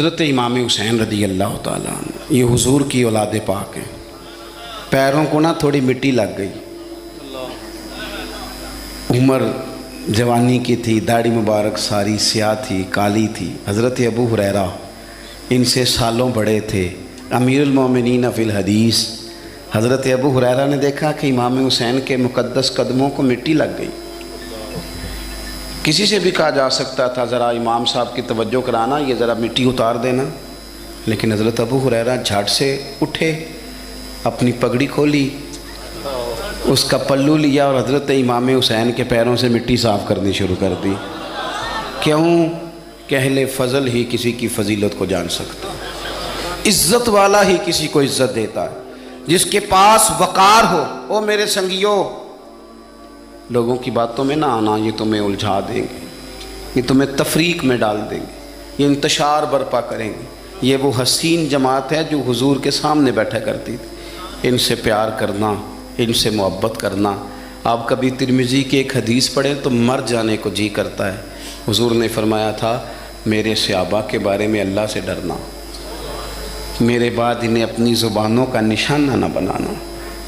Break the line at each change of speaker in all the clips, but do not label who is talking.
حضرت امام حسین رضی اللہ تعالیٰ عنہ یہ حضور کی اولاد پاک ہیں. پیروں کو نہ تھوڑی مٹی لگ گئی. عمر جوانی کی تھی، داڑھی مبارک ساری سیاہ تھی، کالی تھی. حضرت ابو ہریرہ ان سے سالوں بڑے تھے، امیر المومنین فی الحدیث. حضرت ابو ہریرہ نے دیکھا کہ امام حسین کے مقدس قدموں کو مٹی لگ گئی. کسی سے بھی کہا جا سکتا تھا ذرا امام صاحب کی توجہ کرانا، یہ ذرا مٹی اتار دینا، لیکن حضرت ابو ہریرہ جھٹ سے اٹھے، اپنی پگڑی کھولی، اس کا پلو لیا اور حضرت امام حسین کے پیروں سے مٹی صاف کرنی شروع کر دی. کیوں کہ اہل فضل ہی کسی کی فضیلت کو جان سکتا، عزت والا ہی کسی کو عزت دیتا ہے. جس کے پاس وقار ہو. او میرے سنگیوں، لوگوں کی باتوں میں نہ آنا، یہ تمہیں الجھا دیں گے، یہ تمہیں تفریق میں ڈال دیں گے، یہ انتشار برپا کریں گے. یہ وہ حسین جماعت ہے جو حضور کے سامنے بیٹھا کرتی تھی. ان سے پیار کرنا، ان سے محبت کرنا. آپ کبھی ترمذی کی ایک حدیث پڑھیں تو مر جانے کو جی کرتا ہے. حضور نے فرمایا تھا میرے صحابہ کے بارے میں اللہ سے ڈرنا، میرے بعد انہیں اپنی زبانوں کا نشانہ نہ بنانا.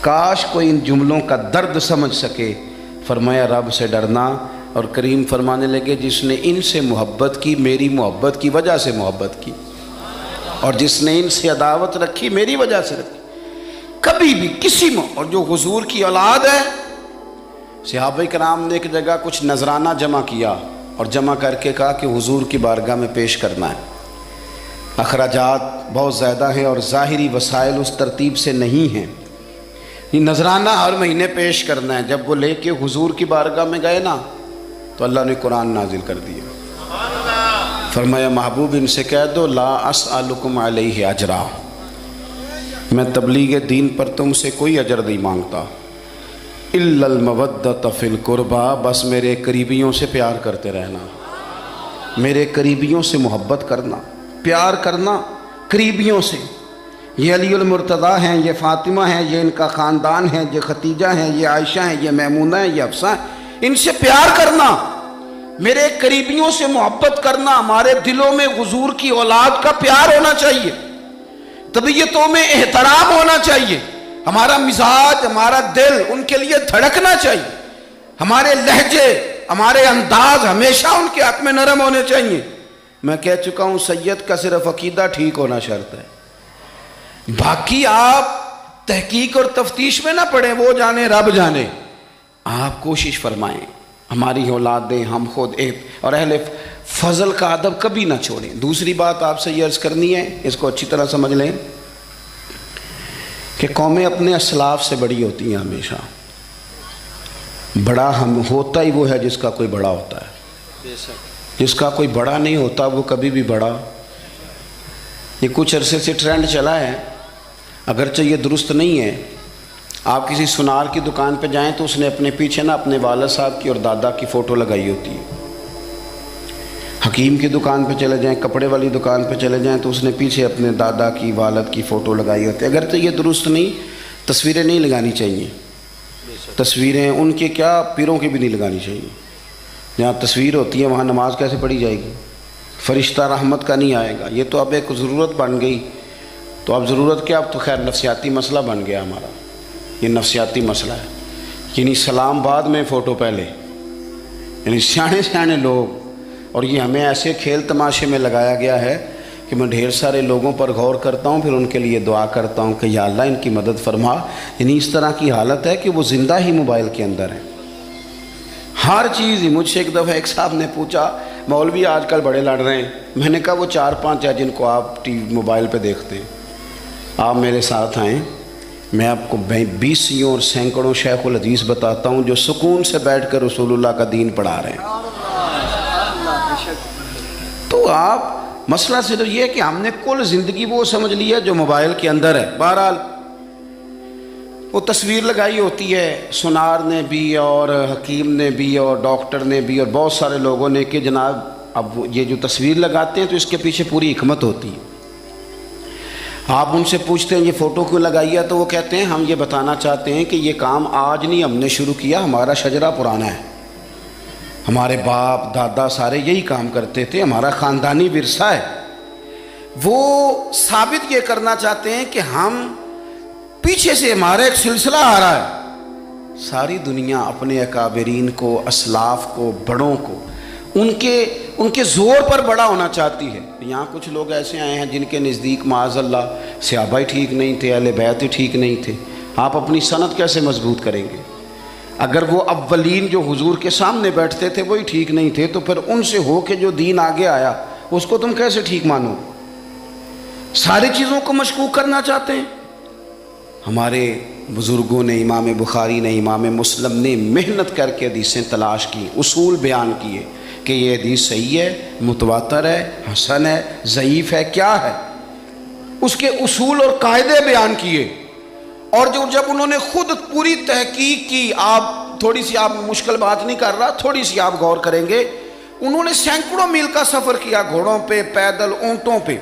کاش کوئی ان جملوں کا درد سمجھ سکے. فرمایا رب سے ڈرنا، اور کریم فرمانے لگے جس نے ان سے محبت کی میری محبت کی وجہ سے محبت کی، اور جس نے ان سے عداوت رکھی میری وجہ سے رکھی. کبھی بھی کسی میں، اور جو حضور کی اولاد ہے. صحابہ کرام نے ایک جگہ کچھ نذرانہ جمع کیا اور جمع کر کے کہا کہ حضور کی بارگاہ میں پیش کرنا ہے. اخراجات بہت زیادہ ہیں اور ظاہری وسائل اس ترتیب سے نہیں ہیں. یہ نذرانہ ہر مہینے پیش کرنا ہے. جب وہ لے کے حضور کی بارگاہ میں گئے نا تو اللہ نے قرآن نازل کر دیا. فرمایا محبوب ان سے کہہ دو لا اسألکم علیہ اجرا، میں تبلیغ دین پر تم سے کوئی اجر نہیں مانگتا. الا المودۃ فی القربى، بس میرے قریبیوں سے پیار کرتے رہنا، میرے قریبیوں سے محبت کرنا، پیار کرنا قریبیوں سے. یہ علی المرتضیٰ ہیں، یہ فاطمہ ہیں، یہ ان کا خاندان ہے، یہ ختیجہ ہیں، یہ عائشہ ہیں، یہ میمونہ ہیں، یہ حفصہ ہیں. ان سے پیار کرنا، میرے قریبیوں سے محبت کرنا. ہمارے دلوں میں حضور کی اولاد کا پیار ہونا چاہیے، طبیعتوں میں احترام ہونا چاہیے. ہمارا مزاج، ہمارا دل ان کے لیے دھڑکنا چاہیے. ہمارے لہجے، ہمارے انداز ہمیشہ ان کے حق میں نرم ہونے چاہیے. میں کہہ چکا ہوں سید کا صرف عقیدہ ٹھیک ہونا شرط ہے، باقی آپ تحقیق اور تفتیش میں نہ پڑیں، وہ جانے رب جانے. آپ کوشش فرمائیں ہماری اولادیں، ہم خود اور اہل فضل کا ادب کبھی نہ چھوڑیں. دوسری بات آپ سے یہ عرض کرنی ہے، اس کو اچھی طرح سمجھ لیں کہ قومیں اپنے اسلاف سے بڑی ہوتی ہیں. ہمیشہ بڑا ہم ہوتا ہی وہ ہے جس کا کوئی بڑا ہوتا ہے، جس کا کوئی بڑا نہیں ہوتا وہ کبھی بھی بڑا. یہ کچھ عرصے سے ٹرینڈ چلا ہے، اگرچہ یہ درست نہیں ہے. آپ کسی سنار کی دکان پہ جائیں تو اس نے اپنے پیچھے نا اپنے والد صاحب کی اور دادا کی فوٹو لگائی ہوتی ہے. حکیم کی دکان پہ چلے جائیں، کپڑے والی دکان پہ چلے جائیں تو اس نے پیچھے اپنے دادا کی، والد کی فوٹو لگائی ہوتی ہے. اگرچہ یہ درست نہیں، تصویریں نہیں لگانی چاہیے. تصویریں ان کے کیا، پیروں کی بھی نہیں لگانی چاہیے. جہاں تصویر ہوتی ہے وہاں نماز کیسے پڑھی جائے گی؟ فرشتہ رحمت کا نہیں آئے گا. یہ تو اب ایک ضرورت بن گئی. تو اب ضرورت کیا، اب تو خیر نفسیاتی مسئلہ بن گیا ہمارا. یہ نفسیاتی مسئلہ ہے. یعنی سلام بعد میں فوٹو پہلے، یعنی سیانے سیانے لوگ. اور یہ ہمیں ایسے کھیل تماشے میں لگایا گیا ہے کہ میں ڈھیر سارے لوگوں پر غور کرتا ہوں، پھر ان کے لیے دعا کرتا ہوں کہ یا اللہ ان کی مدد فرما. یعنی اس طرح کی حالت ہے کہ وہ زندہ ہی موبائل کے اندر ہیں، ہر چیز ہی. مجھ سے ایک دفعہ ایک صاحب نے پوچھا مولوی آج کل بڑے لڑ رہے ہیں. میں نے کہا وہ 4-5 ہیں جن کو آپ ٹی وی موبائل پہ دیکھتے ہیں. آپ میرے ساتھ آئیں، میں آپ کو 20 اور سینکڑوں شیخ الحدیث بتاتا ہوں جو سکون سے بیٹھ کر رسول اللہ کا دین پڑھا رہے ہیں. تو آپ مسئلہ صرف یہ ہے کہ ہم نے کل زندگی وہ سمجھ لی ہے جو موبائل کے اندر ہے. بہرحال وہ تصویر لگائی ہوتی ہے سنار نے بھی اور حکیم نے بھی اور ڈاکٹر نے بھی اور بہت سارے لوگوں نے کہ جناب اب یہ جو تصویر لگاتے ہیں تو اس کے پیچھے پوری حکمت ہوتی ہے. آپ ان سے پوچھتے ہیں یہ فوٹو کیوں لگائی ہے تو وہ کہتے ہیں ہم یہ بتانا چاہتے ہیں کہ یہ کام آج نہیں ہم نے شروع کیا، ہمارا شجرہ پرانا ہے، ہمارے باپ دادا سارے یہی کام کرتے تھے، ہمارا خاندانی ورثہ ہے. وہ ثابت یہ کرنا چاہتے ہیں کہ ہم پیچھے سے ہمارا ایک سلسلہ آ رہا ہے. ساری دنیا اپنے اکابرین کو، اسلاف کو، بڑوں کو ان کے زور پر بڑا ہونا چاہتی ہے. یہاں کچھ لوگ ایسے آئے ہیں جن کے نزدیک معاذ اللہ صحابہ ہی ٹھیک نہیں تھے، اہل بیت ہی ٹھیک نہیں تھے. آپ اپنی سند کیسے مضبوط کریں گے؟ اگر وہ اولین جو حضور کے سامنے بیٹھتے تھے وہی ٹھیک نہیں تھے تو پھر ان سے ہو کے جو دین آگے آیا اس کو تم کیسے ٹھیک مانو؟ ساری چیزوں کو مشکوک کرنا چاہتے ہیں. ہمارے بزرگوں نے، امام بخاری نے، امام مسلم نے محنت کر کے حدیثیں تلاش کی، اصول بیان کیے کہ یہ حدیث صحیح ہے، متواتر ہے، حسن ہے، ضعیف ہے، کیا ہے، اس کے اصول اور قاعدے بیان کیے. اور جب انہوں نے خود پوری تحقیق کی، تھوڑی سی آپ مشکل بات نہیں کر رہا، تھوڑی سی آپ غور کریں گے، انہوں نے سینکڑوں میل کا سفر کیا، گھوڑوں پہ، پیدل، اونٹوں پہ،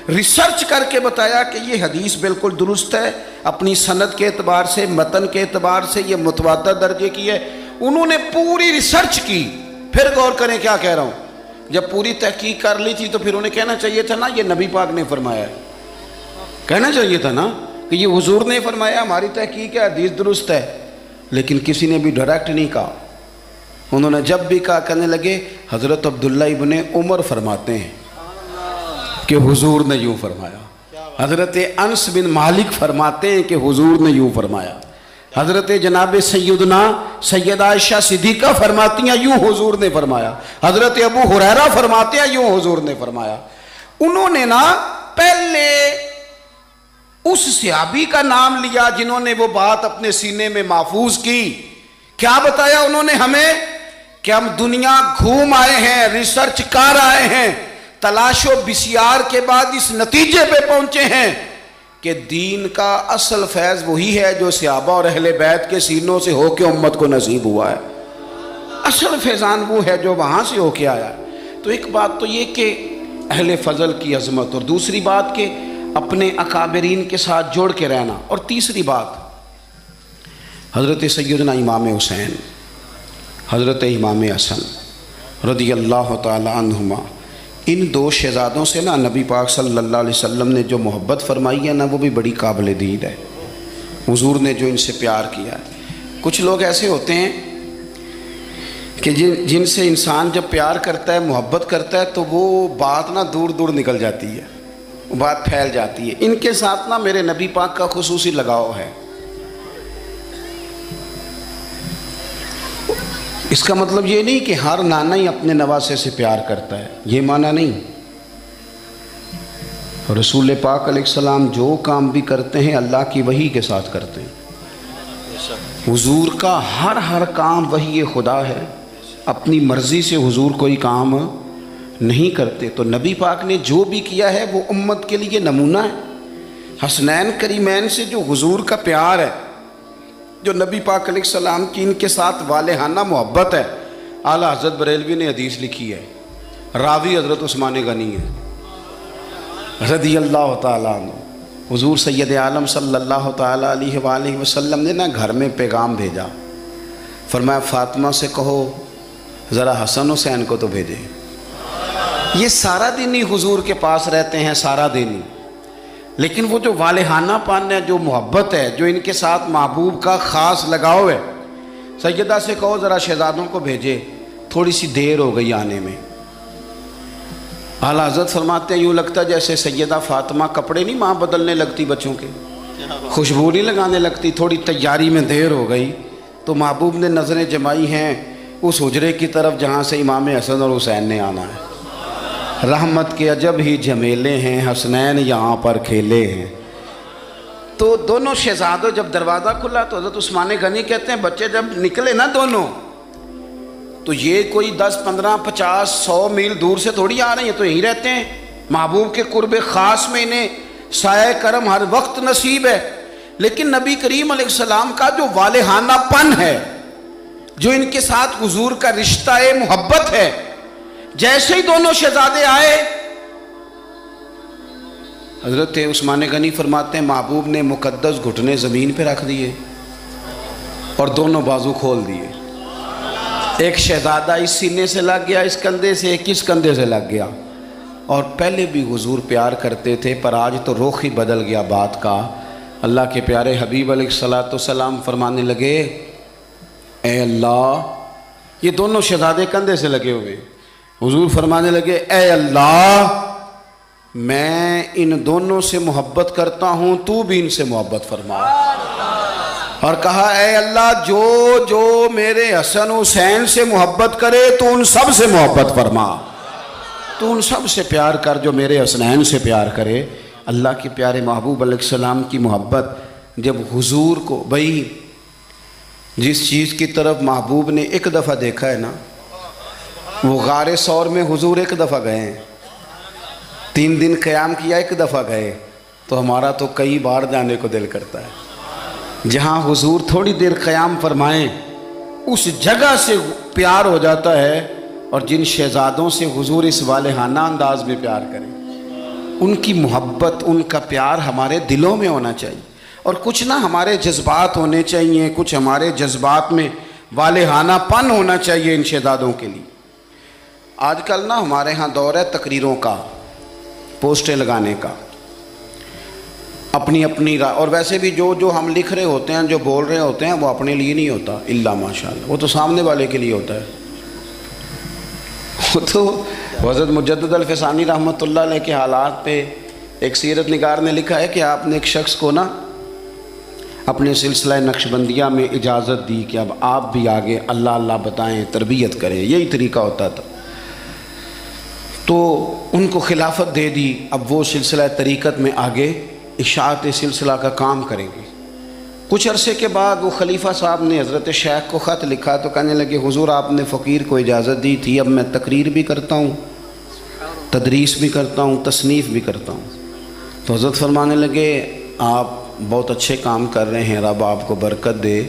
ریسرچ کر کے بتایا کہ یہ حدیث بالکل درست ہے، اپنی سند کے اعتبار سے، متن کے اعتبار سے یہ متواتر درجے کی ہے. انہوں نے پوری ریسرچ کی. پھر غور کریں کیا کہہ رہا ہوں، جب پوری تحقیق کر لی تھی تو پھر انہیں کہنا چاہیے تھا نا یہ نبی پاک نے فرمایا ہے، کہنا چاہیے تھا نا کہ یہ حضور نے فرمایا، ہماری تحقیق ہے، حدیث درست ہے. لیکن کسی نے بھی ڈائریکٹ نہیں کہا. انہوں نے جب بھی کہا کہنے لگے حضرت عبداللہ ابن عمر فرماتے ہیں کہ حضور نے یوں فرمایا، حضرت انس بن مالک فرماتے ہیں کہ حضور نے یوں فرمایا، حضرت جناب سیدہ عائشہ صدیقہ فرماتی ہیں یوں حضور نے فرمایا، حضرت ابو ہریرہ فرماتے ہیں یوں حضور نے فرمایا. انہوں نے نا پہلے اس صحابی کا نام لیا جنہوں نے وہ بات اپنے سینے میں محفوظ کی. کیا بتایا انہوں نے ہمیں کہ ہم دنیا گھوم آئے ہیں، ریسرچ کر آئے ہیں، تلاش و بسیار کے بعد اس نتیجے پہ پہنچے ہیں کہ دین کا اصل فیض وہی ہے جو صحابہ اور اہل بیت کے سینوں سے ہو کے امت کو نصیب ہوا ہے. اصل فیضان وہ ہے جو وہاں سے ہو کے آیا. تو ایک بات تو یہ کہ اہل فضل کی عظمت، اور دوسری بات کہ اپنے اکابرین کے ساتھ جوڑ کے رہنا، اور تیسری بات حضرت سیدنا امام حسین، حضرت امام حسن رضی اللہ تعالی عنہما، ان دو شہزادوں سے نا نبی پاک صلی اللہ علیہ وسلم نے جو محبت فرمائی ہے نا وہ بھی بڑی قابل دید ہے. حضور نے جو ان سے پیار کیا ہے. کچھ لوگ ایسے ہوتے ہیں کہ جن سے انسان جب پیار کرتا ہے، محبت کرتا ہے تو وہ بات نا دور دور نکل جاتی ہے، بات پھیل جاتی ہے. ان کے ساتھ نا میرے نبی پاک کا خصوصی لگاؤ ہے. اس کا مطلب یہ نہیں کہ ہر نانا ہی اپنے نواسے سے پیار کرتا ہے، یہ معنی نہیں. رسول پاک علیہ السلام جو کام بھی کرتے ہیں اللہ کی وحی کے ساتھ کرتے ہیں. حضور کا ہر کام وحی خدا ہے، اپنی مرضی سے حضور کوئی کام نہیں کرتے. تو نبی پاک نے جو بھی کیا ہے وہ امت کے لیے نمونہ ہے. حسنین کریمین سے جو حضور کا پیار ہے، جو نبی پاک علیہ السلام کی ان کے ساتھ والہانہ محبت ہے. اعلیٰ حضرت بریلوی نے حدیث لکھی ہے، راوی حضرت عثمان غنی ہے رضی اللہ تعالیٰ عنہ. حضور سید عالم صلی اللہ تعالیٰ علیہ وآلہ وسلم نے نا گھر میں پیغام بھیجا، فرمایا فاطمہ سے کہو ذرا حسن حسین کو تو بھیجے. یہ سارا دن ہی حضور کے پاس رہتے ہیں، سارا دن ہی، لیکن وہ جو والہانہ پان ہے، جو محبت ہے، جو ان کے ساتھ محبوب کا خاص لگاؤ ہے. سیدہ سے کہو ذرا شہزادوں کو بھیجے، تھوڑی سی دیر ہو گئی آنے میں. اعلیٰ حضرت فرماتے ہیں یوں لگتا جیسے سیدہ فاطمہ کپڑے نہیں ماں بدلنے لگتی بچوں کے، خوشبو نہیں لگانے لگتی، تھوڑی تیاری میں دیر ہو گئی تو محبوب نے نظریں جمائی ہیں اس حجرے کی طرف جہاں سے امام حسن اور حسین نے آنا ہے. رحمت کے عجب ہی جھمیلے ہیں، حسنین یہاں پر کھیلے ہیں. تو دونوں شہزادوں جب دروازہ کھلا تو حضرت عثمان غنی کہتے ہیں بچے جب نکلے نا دونوں تو یہ کوئی 10 15 50 100 میل دور سے تھوڑی آ رہے ہیں، تو یہیں رہتے ہیں. محبوب کے قرب خاص میں انہیں سایہ کرم ہر وقت نصیب ہے. لیکن نبی کریم علیہ السلام کا جو والہانہ پن ہے، جو ان کے ساتھ حضور کا رشتہ محبت ہے، جیسے ہی دونوں شہزادے آئے حضرت عثمان غنی فرماتے ہیں محبوب نے مقدس گھٹنے زمین پہ رکھ دیے اور دونوں بازو کھول دیے. ایک شہزادہ اس سینے سے لگ گیا اس کندھے سے، ایک اس کندھے سے لگ گیا، اور پہلے بھی حضور پیار کرتے تھے، پر آج تو رخ ہی بدل گیا بات کا۔ اللہ کے پیارے حبیب علیہ الصلوۃ والسلام فرمانے لگے، اے اللہ، یہ دونوں شہزادے کندھے سے لگے ہوئے، حضور فرمانے لگے، اے اللہ، میں ان دونوں سے محبت کرتا ہوں، تو بھی ان سے محبت فرما۔ اور کہا، اے اللہ، جو جو میرے حسن حسین سے محبت کرے تو ان سب سے محبت فرما، تو ان سب سے پیار کر جو میرے حسنین سے پیار کرے۔ اللہ کے پیارے محبوب علیہ السلام کی محبت جب حضور کو، بھئی جس چیز کی طرف محبوب نے ایک دفعہ دیکھا ہے نا، وہ غار ثور میں حضور ایک دفعہ گئے ہیں، 3 دن قیام کیا، ایک دفعہ گئے، تو ہمارا تو کئی بار جانے کو دل کرتا ہے۔ جہاں حضور تھوڑی دیر قیام فرمائیں اس جگہ سے پیار ہو جاتا ہے، اور جن شہزادوں سے حضور اس والہانہ انداز میں پیار کریں، ان کی محبت، ان کا پیار ہمارے دلوں میں ہونا چاہیے، اور کچھ نہ ہمارے جذبات ہونے چاہیے، کچھ ہمارے جذبات میں والہانہ پن ہونا چاہیے ان شہزادوں کے لیے۔ آج کل نا ہمارے ہاں دور ہے تقریروں کا، پوسٹیں لگانے کا، اپنی اپنی رائے، اور ویسے بھی جو ہم لکھ رہے ہوتے ہیں، جو بول رہے ہوتے ہیں، وہ اپنے لیے نہیں ہوتا، الا ماشاءاللہ، وہ تو سامنے والے کے لیے ہوتا ہے۔ وہ تو حضرت مجدد الفسانی رحمۃ اللہ علیہ کے حالات پہ ایک سیرت نگار نے لکھا ہے کہ آپ نے ایک شخص کو نا اپنے سلسلہ نقشبندیہ میں اجازت دی کہ اب آپ بھی آگے اللہ اللہ بتائیں، تربیت کریں، یہی طریقہ ہوتا تھا، تو ان کو خلافت دے دی، اب وہ سلسلہ طریقت میں آگے اشاعت سلسلہ کا کام کریں گے۔ کچھ عرصے کے بعد وہ خلیفہ صاحب نے حضرت شیخ کو خط لکھا تو کہنے لگے، حضور آپ نے فقیر کو اجازت دی تھی، اب میں تقریر بھی کرتا ہوں، تدریس بھی کرتا ہوں، تصنیف بھی کرتا ہوں۔ تو حضرت فرمانے لگے، آپ بہت اچھے کام کر رہے ہیں، رب آپ کو برکت دے،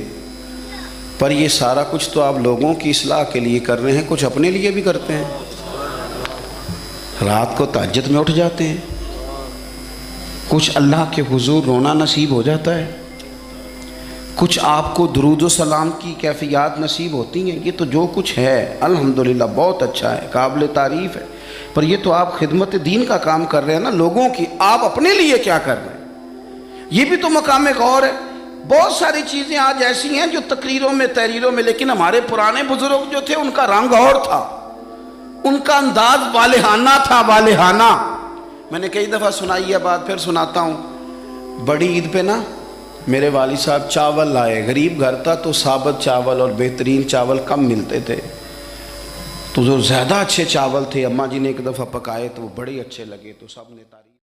پر یہ سارا کچھ تو آپ لوگوں کی اصلاح کے لیے کر رہے ہیں، کچھ اپنے لیے بھی کرتے ہیں، رات کو تہجد میں اٹھ جاتے ہیں، کچھ اللہ کے حضور رونا نصیب ہو جاتا ہے، کچھ آپ کو درود و سلام کی کیفیات نصیب ہوتی ہیں، یہ تو جو کچھ ہے الحمدللہ بہت اچھا ہے، قابل تعریف ہے، پر یہ تو آپ خدمت دین کا کام کر رہے ہیں نا لوگوں کی، آپ اپنے لیے کیا کر رہے ہیں؟ یہ بھی تو مقام غور ہے۔ بہت ساری چیزیں آج ایسی ہیں جو تقریروں میں، تحریروں میں، لیکن ہمارے پرانے بزرگ جو تھے ان کا رنگ اور تھا، ان کا انداز والہانہ تھا، والہانہ۔ میں نے کئی دفعہ سنائی ہے بات، پھر سناتا ہوں۔ بڑی عید پہ نا میرے والد صاحب چاول لائے، غریب گھر تھا تو ثابت چاول اور بہترین چاول کم ملتے تھے، تو جو زیادہ اچھے چاول تھے اماں جی نے ایک دفعہ پکائے تو وہ بڑے اچھے لگے، تو سب نے تعریف